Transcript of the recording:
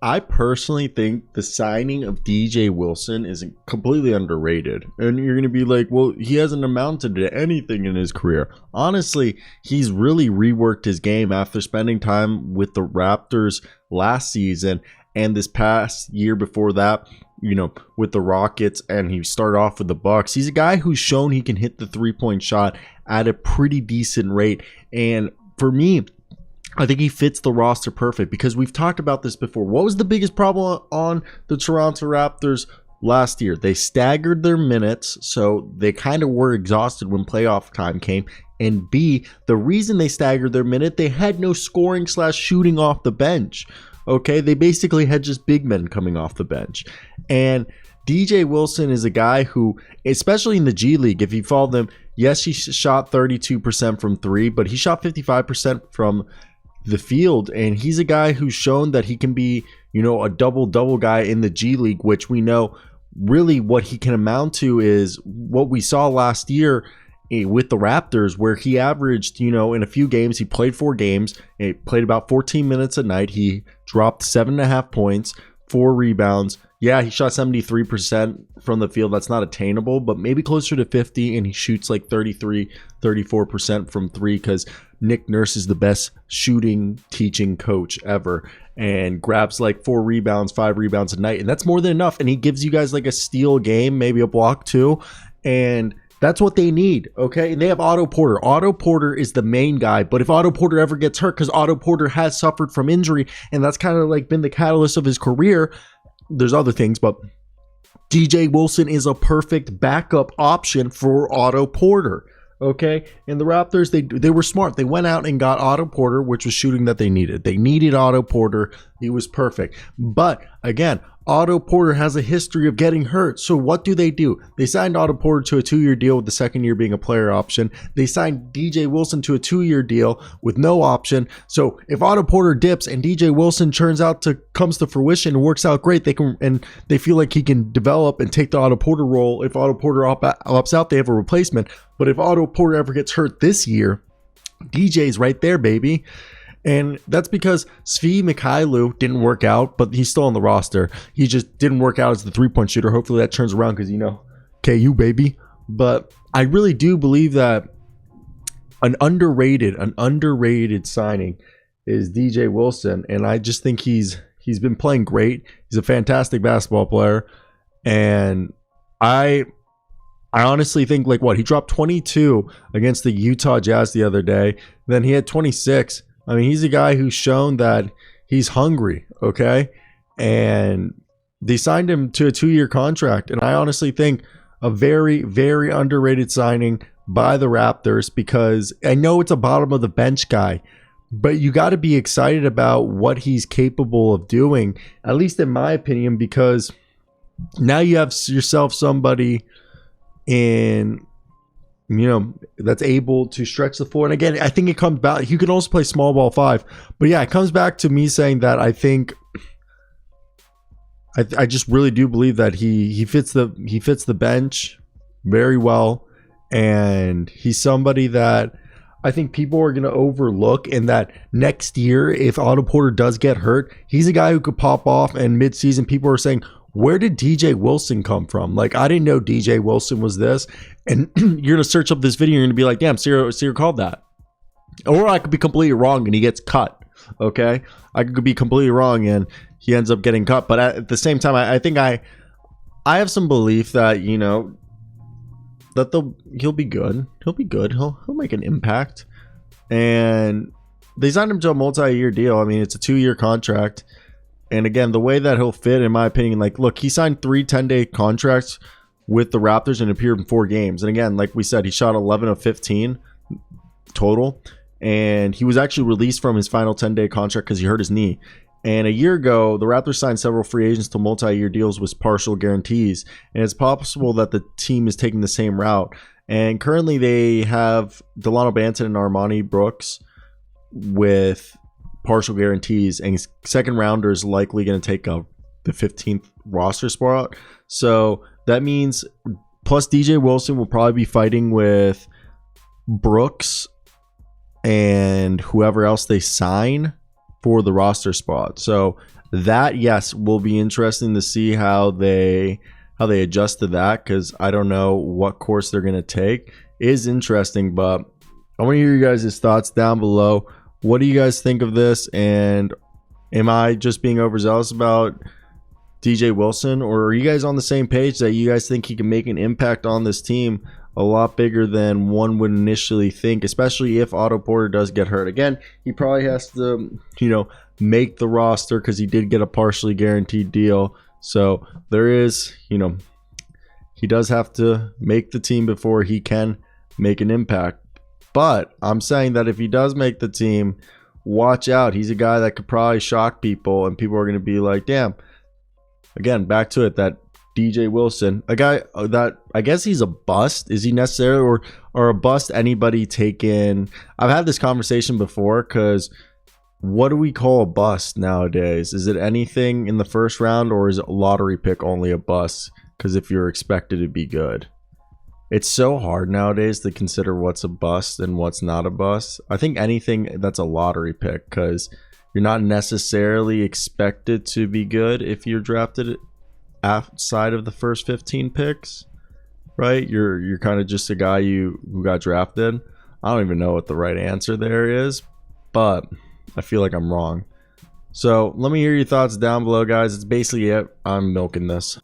I personally think the signing of DJ Wilson is completely underrated. And you're going to be like, well, he hasn't amounted to anything in his career. Honestly, he's really reworked his game after spending time with the Raptors last season and this past year before that, with the Rockets, and he started off with the Bucks. He's a guy who's shown he can hit the three-point shot at a pretty decent rate. And for me, I think he fits the roster perfect because we've talked about this before. What was the biggest problem on the Toronto Raptors last year? They staggered their minutes, so they kind of were exhausted when playoff time came. And B, the reason they staggered their minute, they had no scoring/shooting off the bench. Okay, they basically had just big men coming off the bench. And DJ Wilson is a guy who, especially in the G League, if you follow them, yes, he shot 32% from three, but he shot 55% from the field, and he's a guy who's shown that he can be, a double guy in the G League, which we know really what he can amount to is what we saw last year with the Raptors, where he averaged, in a few games, he played 4 games, he played about 14 minutes a night, he dropped 7.5 points, 4 rebounds. Yeah, he shot 73% from the field. That's not attainable, but maybe closer to 50, and he shoots like 33, 34% from 3 because Nick Nurse is the best shooting teaching coach ever and grabs like 4 rebounds, 5 rebounds a night, and that's more than enough. And he gives you guys like a steal a game, maybe a block too, and that's what they need, okay? And they have Otto Porter. Otto Porter is the main guy, but if Otto Porter ever gets hurt, because Otto Porter has suffered from injury, and that's kind of like been the catalyst of his career, there's other things, but DJ Wilson is a perfect backup option for Otto Porter. Okay, and the Raptors, they were smart. They went out and got Otto Porter, which was shooting that they needed. They needed Otto Porter. He was perfect. But again, Otto Porter has a history of getting hurt. So what do? They signed Otto Porter to a 2-year deal with the second year being a player option. They signed DJ Wilson to a 2-year deal with no option. So if Otto Porter dips and DJ Wilson comes to fruition and works out great, they feel like he can develop and take the Otto Porter role. If Otto Porter opts out, they have a replacement. But if Otto Porter ever gets hurt this year, DJ's right there, baby. And that's because Svi Mikhailu didn't work out, but he's still on the roster. He just didn't work out as the three-point shooter. Hopefully that turns around because, KU, baby. But I really do believe that an underrated signing is DJ Wilson. And I just think he's been playing great. He's a fantastic basketball player. And I honestly think he dropped 22 against the Utah Jazz the other day. Then he had 26. I mean, he's a guy who's shown that he's hungry, okay? And they signed him to a 2-year contract. And I honestly think a very, very underrated signing by the Raptors, because I know it's a bottom of the bench guy, but you got to be excited about what he's capable of doing, at least in my opinion, because now you have yourself somebody that's able to stretch the floor. And again, I think it comes back. You can also play small ball 5, but yeah, it comes back to me saying that I think I just really do believe that he fits the bench very well, and he's somebody that I think people are going to overlook, and that next year, if Otto Porter does get hurt, he's a guy who could pop off, and midseason people are saying, where did DJ Wilson come from? Like, I didn't know DJ Wilson was this. And you're going to search up this video, you're going to be like, damn, Sear called that. Or I could be completely wrong and he gets cut. Okay? I could be completely wrong and he ends up getting cut. But at the same time, I think I have some belief that, that he'll be good. He'll be good. He'll make an impact. And they signed him to a multi-year deal. I mean, it's a 2-year contract. And again, the way that he'll fit, in my opinion, look, he signed 3 10-day contracts with the Raptors and appeared in 4 games. And again, like we said, he shot 11 of 15 total. And he was actually released from his final 10-day contract because he hurt his knee. And a year ago, the Raptors signed several free agents to multi-year deals with partial guarantees. And it's possible that the team is taking the same route. And currently they have Delano Banton and Armani Brooks with partial guarantees, and second rounders likely going to take the 15th roster spot. So that means plus DJ Wilson will probably be fighting with Brooks and whoever else they sign for the roster spot. So That, yes, will be interesting to see how they adjust to that, because I don't know what course they're going to take. It is interesting, but I want to hear you guys' thoughts down below. What do you guys think of this? And am I just being overzealous about DJ Wilson, or are you guys on the same page that you guys think he can make an impact on this team a lot bigger than one would initially think, especially if Otto Porter does get hurt? Again, he probably has to, make the roster because he did get a partially guaranteed deal. So there is, he does have to make the team before he can make an impact. But I'm saying that if he does make the team, watch out. He's a guy that could probably shock people, and people are going to be like, damn. Again, back to it, that DJ Wilson, a guy that I guess he's a bust. Is he necessarily or a bust anybody taken? I've had this conversation before, because what do we call a bust nowadays? Is it anything in the first round, or is a lottery pick only a bust? Because if you're expected to be good, it's so hard nowadays to consider what's a bust and what's not a bust. I think anything that's a lottery pick, because you're not necessarily expected to be good if you're drafted outside of the first 15 picks, right? You're kind of just a guy who got drafted. I don't even know what the right answer there is, but I feel like I'm wrong. So let me hear your thoughts down below, guys. It's basically it. I'm milking this.